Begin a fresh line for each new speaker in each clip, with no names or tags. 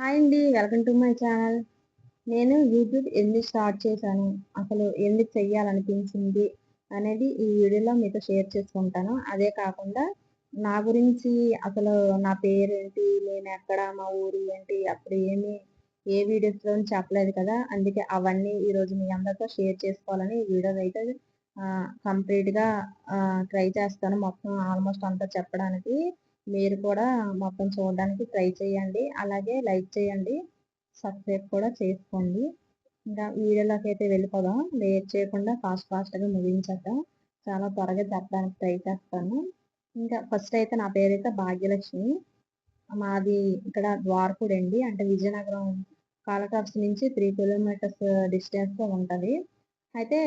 Hi అండి. Welcome to my channel. నేను YouTube ఎందుకు స్టార్ట్ చేశాను, అసలు ఎందుకు చెయ్యాలనిపించింది అనేది ఈ వీడియోలో మీతో షేర్ చేసుకుంటాను. అదే కాకుండా నా గురించి అసలు నా పేరేంటి, నేనెక్కడ, మా ఊరు ఏంటి అప్పుడు ఏ వీడియోస్‌లోను చెప్పలేదు కదా! అందుకే అవన్నీ ఈరోజు మీ అందరితో షేర్ చేసుకోవాలని ఈ వీడియోనైతే కంప్లీట్‌గా ట్రై చేస్తాను. మొత్తం ఆల్మోస్ట్ అంతా చెప్పడానికి. మీరు కూడా మొత్తం చూడడానికి ట్రై చేయండి. అలాగే లైక్ చేయండి. సబ్స్క్రైబ్ కూడా చేసుకోండి. ఇంకా వీడియోలోకైతే వెళ్ళిపోదాం. లేట్ చేయకుండా ఫాస్ట్‌గా ముగించేద్దాం. చాలా త్వరగా చెప్పడానికి ట్రై చేస్తాను. ఇంకా ఫస్ట్ అయితే నా పేరైతే భాగ్యలక్ష్మి. మాది ఇక్కడ ద్వారపూడండి. అంటే విజయనగరం కాలకాప్స్ నుంచి 3 కిలోమీటర్స్ డిస్టెన్స్‌లో ఉంటది. అయితే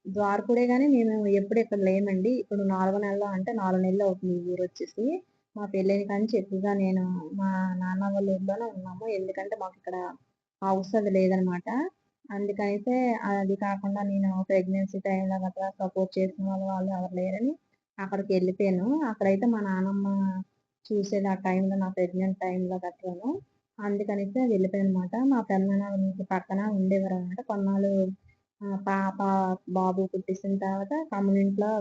ద్వారపూడే గాని మేము ఎప్పుడు ఇక్కడ లేమండి. ఇప్పుడు 4 నెలలు అంటే 4 నెలలు అవుతుంది ఈ ఊరొచ్చేసి. మా పెళ్ళైన కాడ్నుంచి ఎక్కువగా నేను మా నాన్న వాళ్ళ ఊర్లోనే ఉన్నాము. ఎందుకంటే మాకిక్కడ హౌస్ అది లేదనమాట. అందుకైతే అది కాకుండా నేను ప్రెగ్నెన్సీ టైమ్‌లో గట్రా సపోర్ట్ చేసిన వాళ్ళు ఎవరు లేరని అక్కడికెళ్ళిపోయాను. అక్కడైతే మా నానమ్మ చూసేది ఆ టైంలో నా ప్రెగ్నెంట్ టైంలో గట్రాను. అందుకనేసి వెళ్ళిపోయాననమాట. మా పెదనాన్న ఇంటి పక్కన ఉండేవారనమాట. కొన్నాళ్ళు పాప, బాబు పుట్టేసిన తర్వాత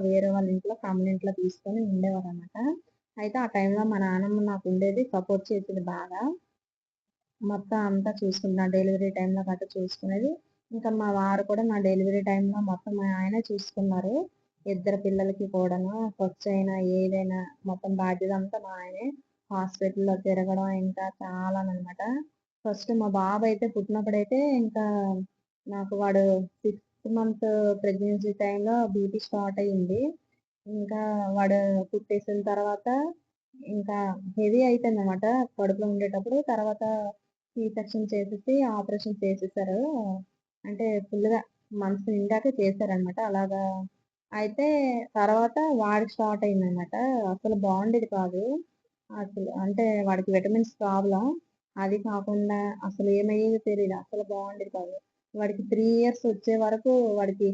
వేరే వాళ్ళ ఇంట్లో కమ్యూనిటీలో తీసుకొని ఉండేవారనమాట. అయితే ఆ టైంలో మా నానమ్మ నాకుండేది. సపోర్ట్ చేసేది బాగా. మొత్తం అంతా చూసుకుంది. నా డెలివరీ టైంలో గట్రా చూసుకునేది. ఇంకా మా వారు కూడా నా డెలివరీ టైంలో మొత్తం మా ఆయనే చూసుకున్నారు. ఇద్దరు పిల్లలకి కూడాను ఖర్చయినా, ఏదైనా మొత్తం బాధ్యత అంతా మా ఆయనే. హాస్పిటల్‌లో తిరగడం ఇంకా చాలాననమాట. ఫస్ట్ మా బాబయితే పుట్టినప్పుడైతే ఇంకా నాకు వాడు 6థ్ మంత్ ప్రెగ్నెన్సీ టైంలో బీపీ స్టార్ట్ అయింది. ఇంకా వాడు పుట్టేసిన తర్వాత ఇంకా హెవీ అయిపోయిందనమాట కడుపులో ఉండేటప్పుడు. తర్వాత సి సెక్షన్ చేసేసి ఆపరేషన్ చేసేసారు. అంటే ఫుల్‌గా మంత్స్ నిండాక చేశారనమాట. అలాగా అయితే తర్వాత వాడికి స్టార్ట్ అయిందనమాట. అసలు బావుండేది కాదు. అసలు అంటే వాడికి విటమిన్స్ ప్రాబ్లమ్. అది కాకుండా అసలు ఏమయ్యేదో తెలీదు. అసలు బావుండేది కాదు. వాడికి 3 ఇయర్స్ వచ్చే వరకు వాడికి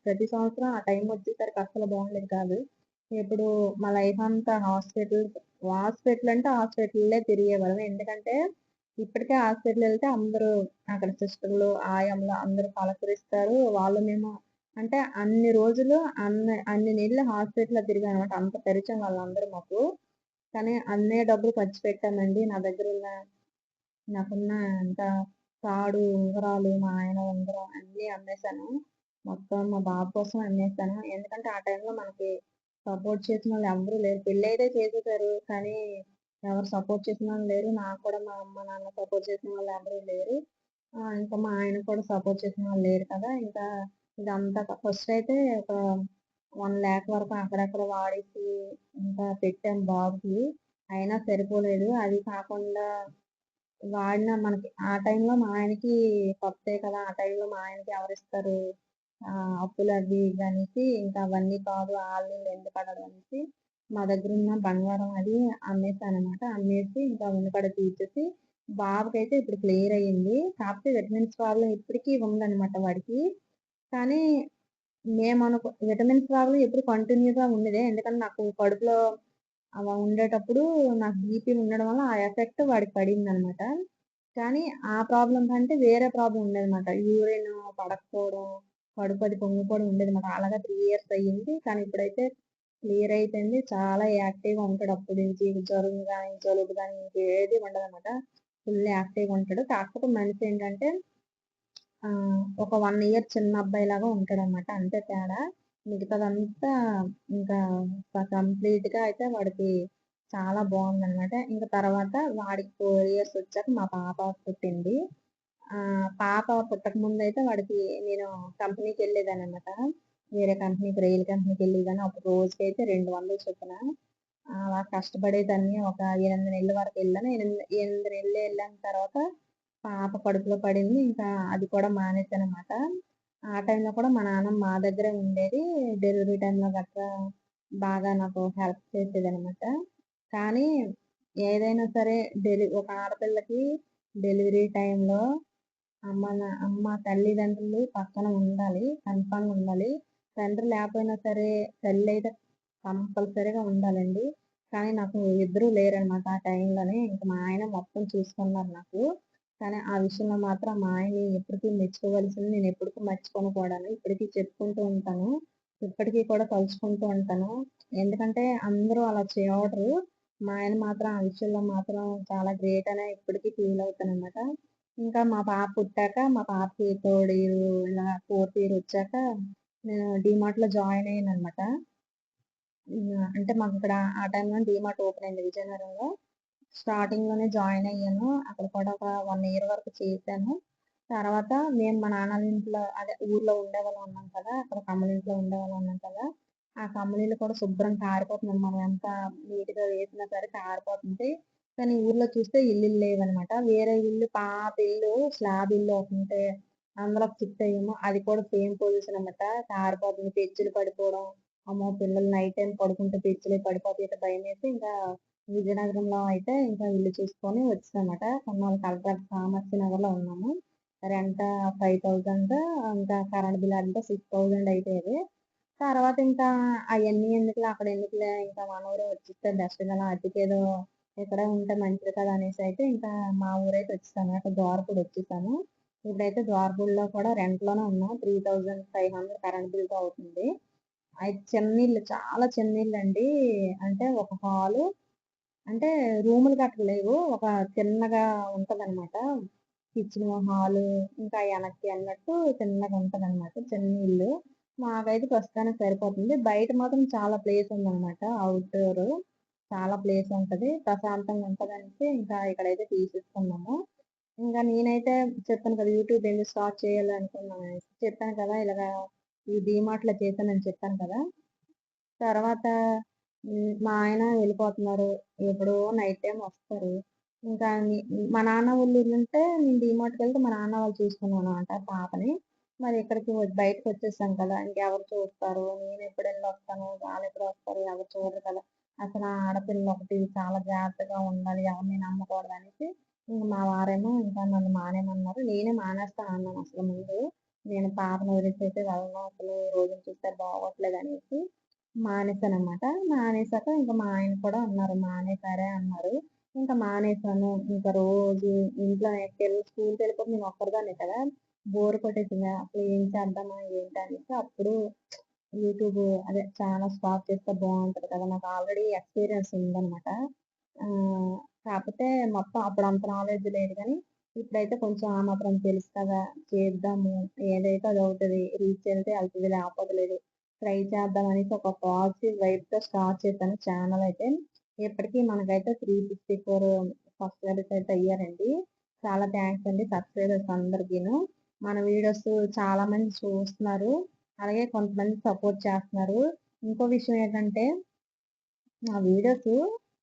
ప్రతి సంవత్సరం ఆ టైం వచ్చేసరికి అస్సలు బావుండేది కాదు. ఇప్పుడు మా లైఫ్ అంతా హాస్పిటల్ అంటే హాస్పిటల్లే తిరిగేవాళ్ళం. ఎందుకంటే ఇప్పటికే హాస్పిటల్ ఎళ్తే అందరూ అక్కడ సిస్టర్‌లు, ఆయమ్మలు అందరూ పలకరిస్తారు. మేము అంటే అన్ని రోజులు అన్ని నెలలు హాస్పిటల్‌లో తిరిగామనమాట. అంత పరిచయం వాళ్ళందరూ మాకు. కానీ అన్నే డబ్బులు ఖర్చు పెట్టానండి. నాకున్న అంత తాడు, ఉంగరాలు, మా ఆయన ఉంగరం అన్నీ అమ్మేశాను. మొత్తం మా బాబు కోసం అమ్మేశాను. ఎందుకంటే ఆ టైంలో మనకి సపోర్ట్ చేసినోళ్ళు ఎవ్వరు లేరు. పెళ్లయితే చేసేసారు. కానీ ఎవరు సపోర్ట్ చేసినోళ్ళు లేరు. నాకు కూడా మా అమ్మ, నాన్న సపోర్ట్ చేసిన వాళ్ళు ఎవరు లేరు. ఇంకా మా ఆయనకి కూడా సపోర్ట్ చేసిన వాళ్ళు లేరు కదా! ఇంకా ఇదంతా ఫస్ట్ అయితే ఒక 1,00,000 వరకు అక్కడక్కడ వాడేసి ఇంకా పెట్టాను బాబుకి. అయినా సరిపోలేదు. అది కాకుండా మనకి ఆ టైంలో మా ఆయనకి కొత్తే కదా! ఆ టైంలో మా ఆయనకి ఎవరిస్తారు? అప్పులవి ఇవి అనేసి ఇంకా అవన్నీ కాదు ఆళ్ళీళ్ళు ఎందుకు అడగడం అనేసి మా దగ్గరున్న బంగారం అది అమ్మేసాననమాట. అమ్మేసి ఇంకా ఉన్న కాడ తీర్చేసి బాబుకైతే ఇప్పుడు క్లియర్ అయ్యింది. కాకపోతే విటమిన్స్ ప్రాబ్లమ్ ఇప్పటికి ఉందనమాట వాడికి. కానీ విటమిన్స్ ప్రాబ్లమ్ ఎప్పుడు కంటిన్యూ‌గా ఉండేదే. ఎందుకంటే నాకు కడుపులో అలా ఉండేటప్పుడు నాకు బీపీ ఉండడం వల్ల ఆ ఎఫెక్ట్ వాడికి పడిందనమాట. కానీ ఆ ప్రాబ్లమ్ కంటే వేరే ప్రాబ్లమ్ ఉండేదనమాట. యూరిన్ పడకపోవడం, కడుపు అది పొంగిపోవడం ఉండేదనమాట. అలాగా 3 ఇయర్స్ అయ్యింది. కానీ ఇప్పుడైతే క్లియర్ అయిపోయింది. చాలా యాక్టివ్‌గా ఉంటాడు అప్పటి నుంచి. జలుబు గాని ఇంకేది ఉండదనమాట. ఫుల్ యాక్టివ్‌గా ఉంటాడు. కాకపోతే మనిషి ఏంటంటే ఒక 1 ఇయర్ చిన్న అబ్బాయిలాగా ఉంటాడనమాట. అంతే తేడా. మిగతాదంతా ఇంకా కంప్లీట్‌గా అయితే వాడికి చాలా బావుందనమాట. ఇంక తర్వాత వాడికి 4 ఇయర్స్ వచ్చాక మా పాప పుట్టింది. పాప పుట్టకముందయితే వాడికి నేను కంపెనీకెళ్ళేదాన్ననమాట. వేరే కంపెనీకి రైలు కంపెనీకెళ్ళేదాన్ని. అప్పుడు రోజుకైతే 200 చొప్పున. అలా కష్టపడేదాన్ని. ఒక 8 నెలల వరకు ఎళ్ళాను. 8 నెలలు ఎళ్ళాన తర్వాత పాప కడుపులో పడింది. ఇంకా అది కూడా మానేశాననమాట. ఆ టైంలో కూడా మా నాన్నమ్మ మా దగ్గరే ఉండేది. డెలివరీ టైంలో గట్రా బాగా నాకు హెల్ప్ చేసేదనమాట. కానీ ఏదైనా సరే ఒక ఆడపిల్లకి డెలివరీ టైంలో తల్లిదండ్రులు పక్కన ఉండాలి. కన్ఫర్మ్‌గా ఉండాలి. తండ్రి లేకపోయినా సరే తల్లయితే కంపల్సరీగా ఉండాలండి. కానీ నాకు ఇద్దరూ లేరనమాట ఆ టైంలోనే. ఇంక మా ఆయన మొత్తం చూసుకున్నారు నాకు. కానీ ఆ విషయంలో మాత్రం మా ఆయన్ని ఎప్పటికీ మెచ్చుకోవాల్సింది. నేనెప్పటికీ మర్చిపోను కూడాను. ఇప్పటికి చెప్పుకుంటూ ఉంటాను. ఇప్పటికీ కూడా తలుచుకుంటూ ఉంటాను. ఎందుకంటే అందరూ అలా చేయవడరు. మా ఆయన మాత్రం ఆ విషయంలో మాత్రం చాలా గ్రేట్ అనే ఇప్పటికి ఫీల్ అవుతాననమాట. ఇంకా మా పాప పుట్టాక మా పాపకి థర్డ్ ఇయర్ ఇలా ఫోర్త్ ఇయర్ వచ్చాక నేను డీమార్ట్‌లో జాయిన్ అయ్యాననమాట. అంటే మాకిక్కడ ఆ టైంలో డీమార్ట్ ఓపెన్ అయింది విజయనగరంలో. స్టార్టింగ్‌లోనే జాయిన్ అయ్యాను. అక్కడ కూడా ఒక 1 ఇయర్ వరకు చేశాను. తర్వాత మేము మా నాన్నోళ్ళ ఇంట్లో అదే ఊర్లో ఉండేవాళ్ళం అన్నాం కదా! అక్కడ కమ్మలింట్లో ఉండేవాళ్ళం అన్నాం కదా! ఆ కమ్మనీళ్ళు కూడా శుభ్రం కారిపోతుంది. మనం ఎంత నీట్‌గా వేసినా సరే కారిపోతుంది. కానీ ఊర్లో చూస్తే ఇల్లులు లేవనమాట. వేరే ఇల్లు పాత ఇల్లు స్లాబ్ ఇల్లు ఒకటుంటే అందులోకి షిఫ్ట్ అయ్యాము. అది కూడా సేమ్ పొజిషన్ అనమాట. కారిపోతుంది. పెచ్చులు పడిపోవడం. అమ్మో! పిల్లలు నైట్ టైమ్ పడుకుంటే పెచ్చులు పడిపోతాయట భయమేసి ఇంకా విజయనగరంలో అయితే ఇంకా ఇల్లు చూసుకొని వచ్చేసామట. కొన్నాళ్ళు కలెక్టర్ కామాక్షి నగర్‌లో ఉన్నాము. రెంట్ 5,000 ఇంకా కరెంట్ బిల్ అంతా 6,000 అయిపోయేది. తర్వాత ఇంకా అయన్నీ ఎందుకులే, అక్కడ ఎందుకులే ఇంకా మన ఊరే వచ్చేస్తే బెస్ట్ కదా! అద్దెకేదో ఇక్కడే ఉంటే మంచిది కదా! అనేసి అయితే ఇంకా మా ఊరైతే వచ్చేసాను. అక్కడ ద్వారపూడి వచ్చేసాను. ఇప్పుడైతే ద్వారపూడిలో కూడా రెంట్‌లోనే ఉన్నాం. 3,500 కరెంట్ బిల్‌తో అవుతుంది. అయితే చిన్నిల్లు చాలా చిన్నిల్లండి. అంటే ఒక హాలు అంటే రూములు గట్రా లేవు. ఒక చిన్నగా ఉంటదనమాట. కిచెను, హాలు ఇంకా ఎనక్కి అన్నట్టు చిన్నగా ఉంటదనమాట. చిన్న ఇల్లు. మాకైతే ప్రస్తుతానికి సరిపోతుంది. బయట మాత్రం చాలా ప్లేస్ ఉందనమాట. ఔట్‌డోరు చాలా ప్లేస్ ఉంటది. ప్రశాంతంగా ఉంటదనేసి ఇంకా ఇక్కడైతే తీసేసుకున్నాము. ఇంకా నేనైతే చెప్పాను కదా! యూట్యూబ్ ఎందుకు స్టార్ట్ చేయాలి అనుకున్నాననేసి. చెప్పాను కదా! ఇలాగా ఈ డీమార్ట్‌లో చేశానని చెప్పాను కదా! తర్వాత మా ఆయన వెళ్ళిపోతున్నారు. ఎప్పుడో నైట్ టైమ్ వస్తారు. ఇంకా మా నాన్న వాళ్ళ ఊర్లుంటే నేను డీమార్ట్‌కెళ్తే మా నాన్న వాళ్ళు చూసుకునేవాళ్ళనమాట పాపని. మరి ఇక్కడికి బయటకొచ్చేసాం కదా! ఇంకెవరు చూస్తారు? నేనెప్పుడెళ్ళొస్తాను? వాళ్ళెప్పుడొస్తారు? ఎవరు చూడరు కదా! అసలు ఆ ఆడపిల్ల ఒకటి చాలా జాగ్రత్తగా ఉండాలి. ఎవరిని నమ్మకూడదనేసి ఇంక మా వారేమో ఇంకా నన్ను మానేయమన్నారు. నేనే మానేస్తా అన్నాను అసలు ముందు. నేను పాపను వదిలేసైతే వెళ్ళను. అసలు ఈ రోజులు చూస్తే బాగోట్లేదనేసి మానేశాననమాట. మానేశాక ఇంక మా ఆయన కూడా అన్నారు. మానేశారే అన్నారు. ఇంక మానేశాను. ఇంక రోజు ఇంట్లో పిల్లలు స్కూలుకెళ్ళిపోతే నేను ఒక్కరిదాన్నే కదా! బోర్ కొట్టేసింది. అసలు ఏం చేద్దామా ఏంటి అనేసి అప్పుడు యూట్యూబ్ అదే ఛానెల్ స్టార్ట్ చేస్తే బావుంటది కదా! నాకు ఆల్రెడీ ఎక్స్‌పీరియన్స్ ఉందనమాట. ఆహ్, కాపోతే మొత్తం అప్పుడంత నాలెడ్జ్ లేదు గానీ, ఇప్పుడైతే కొంచెం ఆ మాత్రం తెలుసు కదా! చేద్దాము. ఏదైతే అదవుతది. రీచ్ ఎళ్తే ఎళ్తది. లేకపోతే లేదు. ట్రై చేద్దాం అనేసి ఒక పాజిటివ్ వైబ్‌తో స్టార్ట్ చేశాను ఛానెల్ అయితే. ఇప్పటికి మనకైతే 364 సబ్‌స్క్రైబర్స్ అయితే అయ్యారండి. చాలా థాంక్స్ అండి సబ్‌స్క్రైబర్స్ అందరికీను. మన వీడియోస్ చాలా మంది చూస్తున్నారు. అలాగే కొంతమంది సపోర్ట్ చేస్తున్నారు. ఇంకో విషయం ఏంటంటే, నా వీడియోస్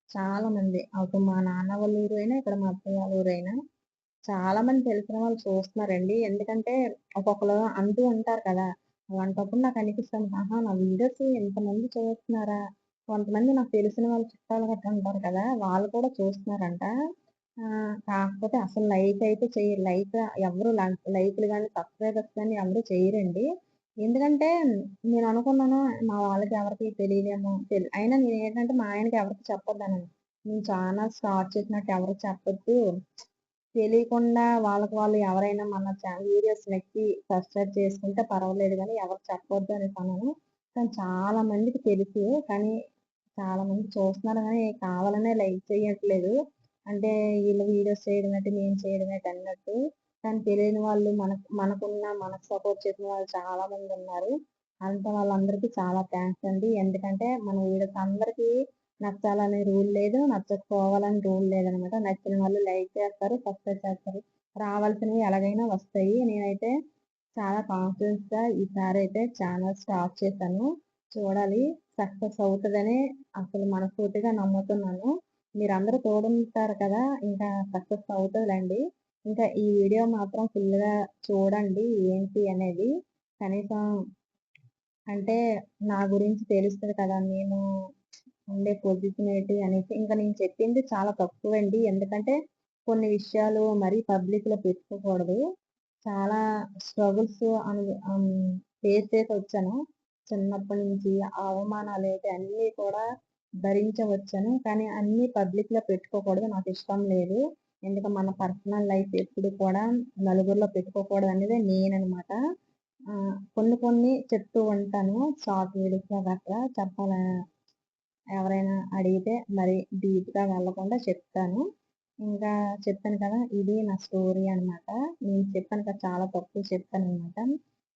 చాలా మంది అటు మా నాన్న వాళ్ళ ఊరైనా, ఇక్కడ మా అత్తయ్య వాళ్ళ ఊరైనా చాలా మంది తెలిసిన వాళ్ళు చూస్తున్నారండి. ఎందుకంటే ఒక్కొక్కళ్ళు అంటూ ఉంటారు కదా! అలాంటప్పుడు నాకు అనిపిస్తుంది. ఆహా! నా వీడియోస్ ఇంతమంది చూస్తున్నారా? కొంతమంది నాకు తెలిసిన వాళ్ళు చుట్టాలు గట్టా ఉంటారు కదా! వాళ్ళు కూడా చూస్తున్నారంట. కాకపోతే అసలు లైక్ అయితే చెయ్యరు. ఎవరు లైక్‌లు గాని, సబ్‌స్క్రైబర్స్ గాని ఎవరు చెయ్యరండి. ఎందుకంటే నేను అనుకున్నాను మా వాళ్ళకి ఎవరికీ తెలీదేమో అయినా నేనేంటంటే మా ఆయనకి ఎవరికీ చెప్పొద్దన్నాను. నేను ఛానల్ స్టార్ట్ చేసినట్టు ఎవరికీ చెప్పొద్దు. తెలియకుండా వాళ్ళకి వాళ్ళు ఎవరైనా మన వీడియోస్ నచ్చి సబ్స్క్రైబ్ చేసుకుంటే పర్వాలేదు గానీ ఎవరికి చెప్పొద్దు అనేసన్నాను. కానీ చాలా మందికి తెలుసు. కానీ చాలా మంది చూస్తున్నారు గానీ కావాలనే లైక్ చేయట్లేదు. అంటే ఈళ్ళు వీడియోస్ చేయడం ఏంటి, మేము చేయడం ఏంటి అన్నట్టు. కానీ తెలియని వాళ్ళు మనకు సపోర్ట్ చేసిన వాళ్ళు చాలా మందున్నారు. వాళ్ళందరికీ చాలా థాంక్స్ అండి. ఎందుకంటే మన వీడియోస్ అందరికీ నచ్చాలనే రూల్ లేదు. నచ్చకపోవాలని రూల్ లేదనమాట. నచ్చిన వాళ్ళు లైక్ చేస్తారు, సబ్స్క్రైబ్ చేస్తారు. రావాల్సినవి ఎలాగైనా వస్తాయి. నేనైతే చాలా కాన్ఫిడెన్స్‌గా ఈసారైతే ఛానల్ స్టార్ట్ చేశాను. చూడాలి సక్సెస్ అవుతదని అసలు మనస్ఫూర్తిగా నమ్ముతున్నాను. మీరందరూ తోడుంటారు కదా! ఇంకా సక్సెస్ అవుతదిలెండి. ఇంకా ఈ వీడియో మాత్రం ఫుల్‌గా చూడండి ఏంటి అనేది. కనీసం అంటే నా గురించి తెలుస్తది కదా! నేను ఉండే పొజిషన్ ఏంటి అనేసి. ఇంక నేను చెప్పింది చాలా తక్కువండి. ఎందుకంటే కొన్ని విషయాలు మరీ పబ్లిక్‌లో పెట్టుకోకూడదు. చాలా స్ట్రగుల్స్ ఫేస్ చేసొచ్చాను. చిన్నప్పటి నుంచి ఆ అవమానాలేంటి అన్నీ కూడా భరించవచ్చును. కానీ అన్నీ పబ్లిక్‌లో పెట్టుకోకూడదు. నాకు ఇష్టం లేదు. ఎందుకంటే మన పర్సనల్ లైఫ్ ఎప్పుడు కూడా నలుగురిలో పెట్టుకోకూడదనేదే నేననమాట. కొన్ని కొన్ని చెప్తూ ఉంటాను. షార్ట్ వీడియోస్‌లో గట్రా ఎవరైనా అడిగితే మరి డీప్‌గా వెళ్ళకుండా చెప్తాను. ఇంకా చెప్పాను కదా! ఇది నా స్టోరీ అనమాట. నేను చెప్పాను కదా! చాలా తక్కువ చెప్పాననమాట.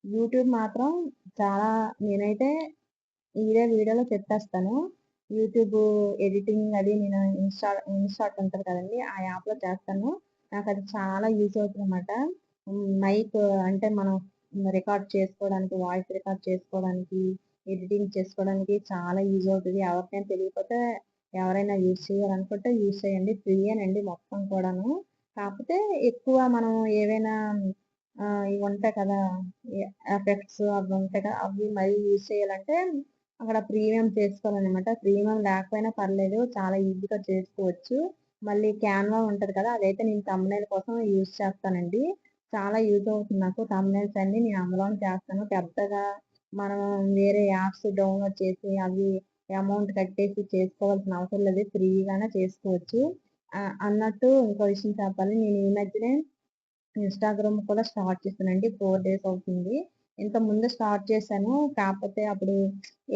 యూట్యూబ్ మాత్రం చాలా నేనైతే ఇదే వీడియోలో చెప్పేస్తాను. యూట్యూబ్ ఎడిటింగ్ అది నేను ఇన్‌స్టాట్ ఉంటది కదండీ! ఆ యాప్‌లో చేస్తాను. నాకది చాలా యూజ్ అవుతుందన్నమాట. మైక్ అంటే మనం రికార్డ్ చేసుకోవడానికి, వాయిస్ రికార్డ్ చేసుకోవడానికి, ఎడిటింగ్ చేసుకోవడానికి చాలా యూజ్ అవుతది. ఎవరికైనా తెలియకపోతే ఎవరైనా యూజ్ చేయాలనుకుంటే యూజ్ చేయండి. ఫ్రీయేనండి మొత్తం కూడాను. కాకపోతే ఎక్కువ మనం ఏవైనా ఇవి ఉంటాయి కదా! ఎఫెక్ట్స్ అవి ఉంటాయి కదా! అవి మరీ యూజ్ చేయాలంటే అక్కడ ప్రీమియం చేసుకోవాలనమాట. ప్రీమియం లేకపోయినా పర్లేదు. చాలా ఈజీగా చేసుకోవచ్చు. మళ్ళీ క్యాన్వా ఉంటది కదా! అదైతే నేను థంబ్‌నెయిల్ కోసం యూజ్ చేస్తానండి. చాలా యూజ్ అవుతుంది నాకు. థంబ్‌నెయిల్స్ అన్నీ నేను అందులోనే చేస్తాను. పెద్దగా మనం వేరే యాప్స్ డౌన్‌లోడ్ చేసి అవి అమౌంట్ కట్టేసి చేసుకోవాల్సిన అవసరం లేదు. ఫ్రీగానే చేసుకోవచ్చు. అన్నట్టు ఇంకో విషయం చెప్పాలి. నేను ఈ మధ్యనే ఇన్‌స్టాగ్రామ్ కూడా స్టార్ట్ చేశానండి. 4 డేస్ అవుతుంది. ఇంతకుముందు స్టార్ట్ చేశాను. కాకపోతే అప్పుడు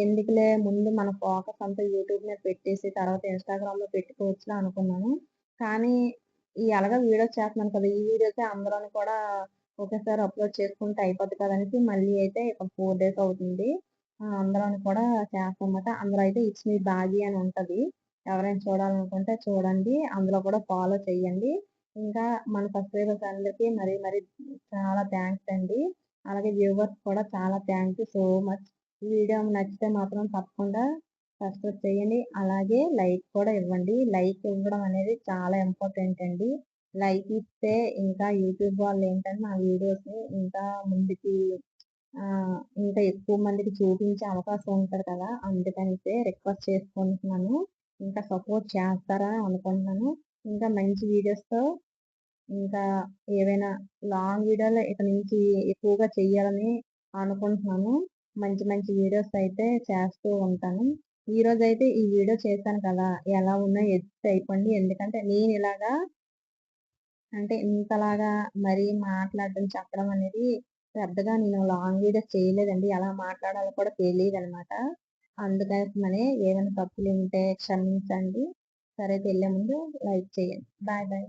ఎందుకులే ముందు మన ఫోకస్ అంతా యూట్యూబ్ మీద పెట్టేసి తర్వాత ఇన్‌స్టాగ్రామ్‌లో పెట్టుకోవచ్చులే అనుకున్నాను. కానీ ఎలాగో వీడియోస్ చేస్తున్నాను కదా! ఈ వీడియోసే అందులోని కూడా ఒకేసారి అప్‌లోడ్ చేసుకుంటే అయిపోద్ది కదా! అనేసి మళ్ళీ అయితే ఒక 4 డేస్ అవుతుంది. అందులోని కూడా చేస్తానన్నమాట. అందులో అయితే ఇట్స్ మీ బాగి అని ఉంటది. ఎవరైనా చూడాలనుకుంటే చూడండి. అందులో కూడా ఫాలో చేయండి. ఇంకా మన సబ్‌స్క్రైబర్స్ అందరికీ మరీ మరీ చాలా థాంక్స్ అండి. అలాగే వ్యూవర్స్ కూడా చాలా థాంక్ యూ సో మచ్. ఈ వీడియో నచ్చితే మాత్రం తప్పకుండా సబ్‌స్క్రైబ్ చేయండి. అలాగే లైక్ కూడా ఇవ్వండి. లైక్ ఇవ్వడం అనేది చాలా ఇంపార్టెంట్ అండి. లైక్ ఇస్తే ఇంకా యూట్యూబ్ వాళ్ళేంటంటే నా వీడియోస్‌ని ఇంకా ముందుకి ఇంకా ఎక్కువ మందికి చూపించే అవకాశం ఉంటది కదా! అందుకనిసే రిక్వెస్ట్ చేసుకుంటున్నాను. ఇంకా సపోర్ట్ చేస్తారని అనుకుంటున్నాను. ఇంకా మంచి వీడియోస్‌తో ఇంకా ఏవైనా లాంగ్ వీడియోలు ఇక నుంచి ఎక్కువగా చెయ్యాలని అనుకుంటున్నాను. మంచి మంచి వీడియోస్ అయితే చేస్తూ ఉంటాను. ఈరోజైతే ఈ వీడియో చేశాను కదా! ఎలా ఉన్నా ఎడిట్ అయిపోండి. ఎందుకంటే నేనిలాగా అంటే ఇంతలాగా మరీ మాట్లాడడం, చెప్పడం అనేది పెద్దగా నేను లాంగ్ వీడియోస్ చేయలేదండి. ఎలా మాట్లాడాలో కూడా తెలీదనమాట. అందుకోసమనే ఏమైనా తప్పులుంటే క్షమించండి. సరే అయితే ఎళ్ళే ముందు లైక్ చేయండి. Bye bye.